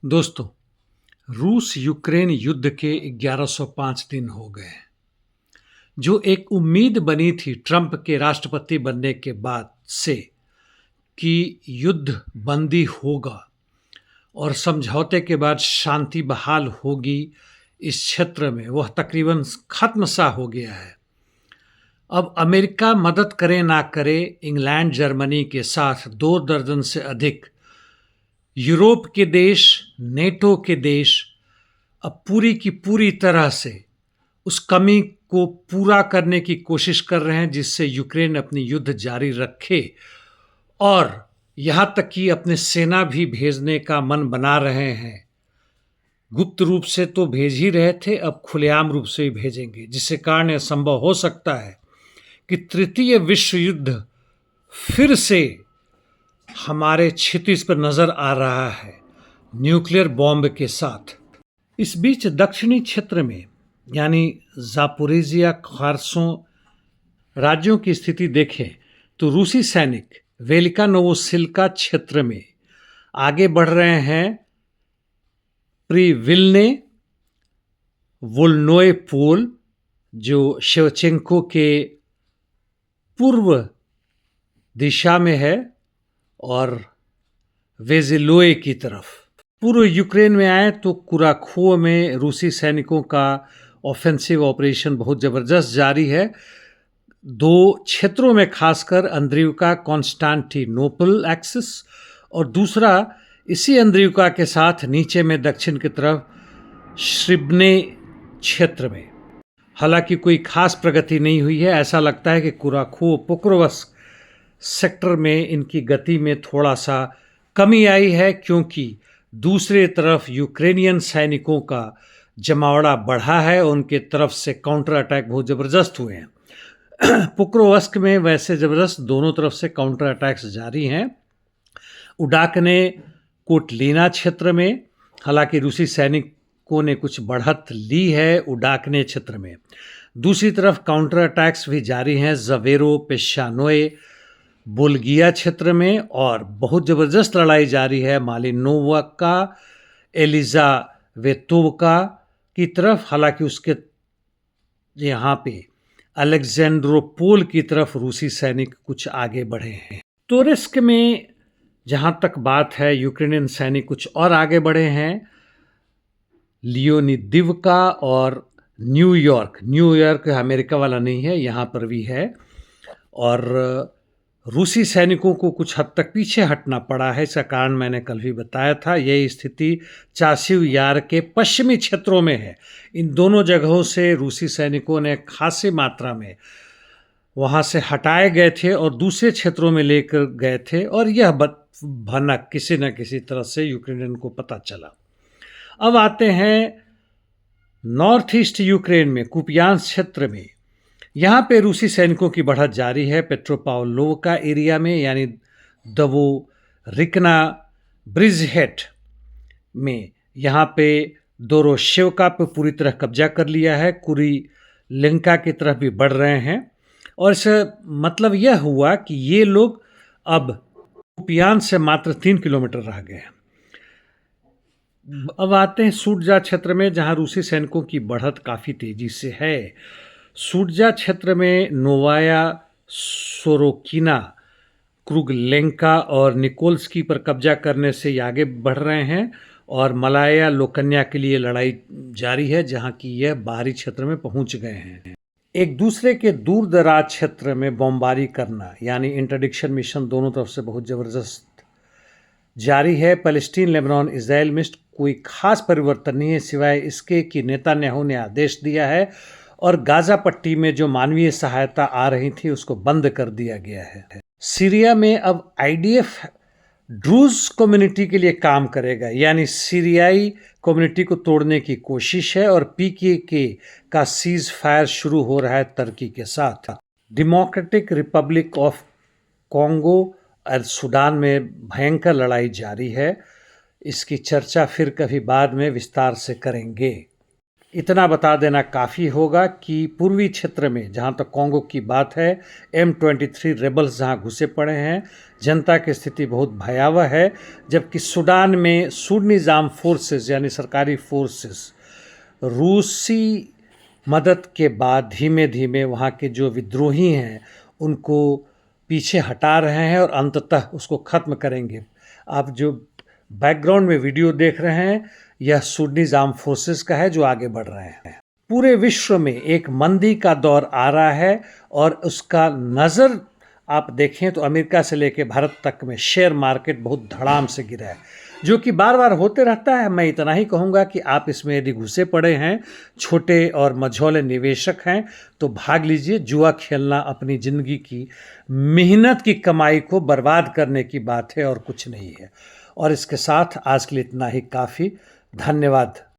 दोस्तों, रूस यूक्रेन युद्ध के 1105 दिन हो गए, जो एक उम्मीद बनी थी ट्रंप के राष्ट्रपति बनने के बाद से कि युद्ध बंदी होगा और समझौते के बाद शांति बहाल होगी इस क्षेत्र में, वह तकरीबन खत्म सा हो गया है। अब अमेरिका मदद करे ना करे, इंग्लैंड जर्मनी के साथ 2 दर्जन से अधिक यूरोप के देश, नेटो के देश अब पूरी की पूरी तरह से उस कमी को पूरा करने की कोशिश कर रहे हैं, जिससे यूक्रेन अपनी युद्ध जारी रखे और यहाँ तक कि अपने सेना भी भेजने का मन बना रहे हैं। गुप्त रूप से तो भेज ही रहे थे, अब खुलेआम रूप से ही भेजेंगे, जिससे कारण यह संभव हो सकता है कि तृतीय विश्व युद्ध फिर से हमारे क्षितिज पर नजर आ रहा है, न्यूक्लियर बॉम्ब के साथ। इस बीच दक्षिणी क्षेत्र में यानी जापोरिजिया, खार्सों राज्यों की स्थिति देखें तो रूसी सैनिक वेलिका नोवोसिल्का क्षेत्र में आगे बढ़ रहे हैं। प्रिविल्ने, वोल्नोए पोल जो शेवचेंको के पूर्व दिशा में है, और वेजिलोए की तरफ। पूर्व यूक्रेन में आए तो कुराखोव में रूसी सैनिकों का ऑफेंसिव ऑपरेशन बहुत ज़बरदस्त जारी है। 2 क्षेत्रों में, खासकर अंद्रियुका कॉन्स्टांटिनोपल एक्सिस और दूसरा इसी अंद्रियुका के साथ नीचे में दक्षिण की तरफ श्रिबने क्षेत्र में। हालांकि कोई खास प्रगति नहीं हुई है। ऐसा लगता है कि कुराखोव पोक्रोवस्क सेक्टर में इनकी गति में थोड़ा सा कमी आई है, क्योंकि दूसरी तरफ यूक्रेनियन सैनिकों का जमावड़ा बढ़ा है, उनके तरफ से काउंटर अटैक बहुत ज़बरदस्त हुए हैं। पोक्रोवस्क में वैसे ज़बरदस्त दोनों तरफ से काउंटर अटैक्स जारी हैं। उडाकने कोटलीना क्षेत्र में हालांकि रूसी सैनिकों ने कुछ बढ़त ली है उडाकने क्षेत्र में। दूसरी तरफ काउंटर अटैक्स भी जारी हैं ज़वेरो पेशानोए बुल्गिया क्षेत्र में, और बहुत ज़बरदस्त लड़ाई जारी है मालिनोवका, एलिज़ावेतोवका की तरफ। हालांकि उसके यहाँ पे अलेक्जेंड्रोपोल की तरफ रूसी सैनिक कुछ आगे बढ़े हैं। टोरेस्क में जहाँ तक बात है, यूक्रेनियन सैनिक कुछ और आगे बढ़े हैं। लियोनिदिवका और न्यूयॉर्क अमेरिका वाला नहीं है, यहाँ पर भी है, और रूसी सैनिकों को कुछ हद तक पीछे हटना पड़ा है। इसका कारण मैंने कल भी बताया था। यह स्थिति चासिव यार के पश्चिमी क्षेत्रों में है। इन दोनों जगहों से रूसी सैनिकों ने खासी मात्रा में वहाँ से हटाए गए थे और दूसरे क्षेत्रों में लेकर गए थे, और यह भनक किसी न किसी तरह से यूक्रेनियन को पता चला। अब आते हैं नॉर्थ ईस्ट यूक्रेन में कुपियांस्क क्षेत्र में। यहाँ पे रूसी सैनिकों की बढ़त जारी है। पेट्रोपावलोवका एरिया में यानी दवोरिकना ब्रिजहेट में यहाँ पे दोरोशेवका पे पूरी तरह कब्जा कर लिया है। कुरिलेंका की तरफ भी बढ़ रहे हैं, और इससे मतलब यह हुआ कि ये लोग अब कुपियांस्क से मात्र 3 किलोमीटर रह गए हैं। अब आते हैं सूडजा क्षेत्र में, जहाँ रूसी सैनिकों की बढ़त काफ़ी तेज़ी से है। सूडजा क्षेत्र में नोवाया सोरोकिना, क्रुगलेंका और निकोल्स्की पर कब्जा करने से ये आगे बढ़ रहे हैं, और मलाया लोकन्या के लिए लड़ाई जारी है, जहां की यह बाहरी क्षेत्र में पहुंच गए हैं। एक दूसरे के दूर दराज क्षेत्र में बमबारी करना यानी इंटरडिक्शन मिशन दोनों तरफ से बहुत ज़बरदस्त जारी है। पैलेस्टीन, लेबनान, इजराइल में कोई खास परिवर्तन नहीं है, सिवाय इसके कि नेतान्याहू ने आदेश दिया है और गाजा पट्टी में जो मानवीय सहायता आ रही थी उसको बंद कर दिया गया है। सीरिया में अब आईडीएफ ड्रूज कम्युनिटी के लिए काम करेगा, यानी सीरियाई कम्युनिटी को तोड़ने की कोशिश है, और पीकेके का सीज फायर शुरू हो रहा है तुर्की के साथ। डेमोक्रेटिक रिपब्लिक ऑफ कॉन्गो और सूडान में भयंकर लड़ाई जारी है। इसकी चर्चा फिर कभी बाद में विस्तार से करेंगे। इतना बता देना काफ़ी होगा कि पूर्वी क्षेत्र में जहाँ तक कॉन्गो की बात है, M23 रेबल्स जहाँ घुसे पड़े हैं, जनता की स्थिति बहुत भयावह है। जबकि सूडान में सुन्नीज़ आर्म्ड फोर्सेस यानी सरकारी फोर्सेस रूसी मदद के बाद धीमे धीमे वहाँ के जो विद्रोही हैं उनको पीछे हटा रहे हैं और अंततः उसको ख़त्म करेंगे। आप जो बैकग्राउंड में वीडियो देख रहे हैं यह सुन्नीज़ आर्म्ड फोर्सेस का है जो आगे बढ़ रहे हैं। पूरे विश्व में एक मंदी का दौर आ रहा है और उसका नज़र आप देखें तो अमेरिका से लेकर भारत तक में शेयर मार्केट बहुत धड़ाम से गिरा है, जो कि बार बार होते रहता है। मैं इतना ही कहूँगा कि आप इसमें यदि घुसे पड़े हैं, छोटे और मझौले निवेशक हैं, तो भाग लीजिए। जुआ खेलना अपनी ज़िंदगी की मेहनत की कमाई को बर्बाद करने की बात है और कुछ नहीं है। और इसके साथ आज के लिए इतना ही काफ़ी। धन्यवाद।